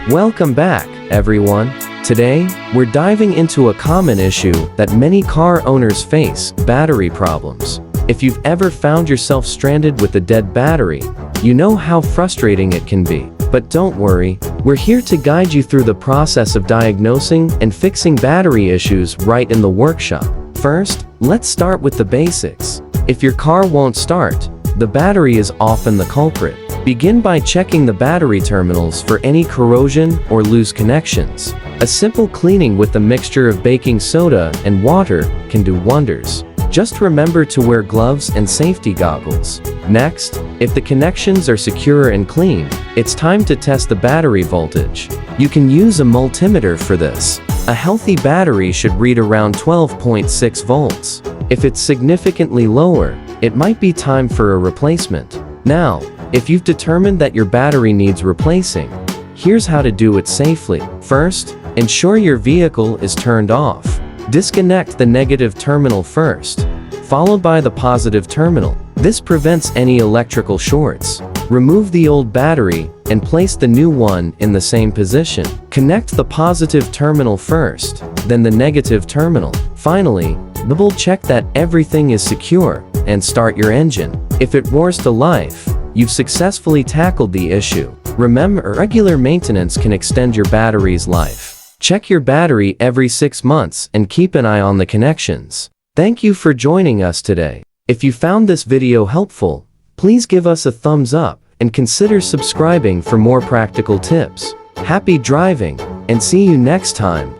Welcome back, everyone. Today, we're diving into a common issue that many car owners face: battery problems. If you've ever found yourself stranded with a dead battery, you know how frustrating it can be. But don't worry, we're here to guide you through the process of diagnosing and fixing battery issues right in the workshop. First, let's start with the basics. If your car won't start, the battery is often the culprit. Begin by checking the battery terminals for any corrosion or loose connections. A simple cleaning with a mixture of baking soda and water can do wonders. Just remember to wear gloves and safety goggles. Next, if the connections are secure and clean, it's time to test the battery voltage. You can use a multimeter for this. A healthy battery should read around 12.6 volts. If it's significantly lower, it might be time for a replacement. Now, if you've determined that your battery needs replacing, here's how to do it safely. First, ensure your vehicle is turned off. Disconnect the negative terminal first, followed by the positive terminal. This prevents any electrical shorts. Remove the old battery and place the new one in the same position. Connect the positive terminal first, then the negative terminal. Finally, double check that everything is secure and start your engine. If it roars to life, you've successfully tackled the issue. Remember, regular maintenance can extend your battery's life. Check your battery every 6 months and keep an eye on the connections. Thank you for joining us today. If you found this video helpful, please give us a thumbs up and consider subscribing for more practical tips. Happy driving, and see you next time.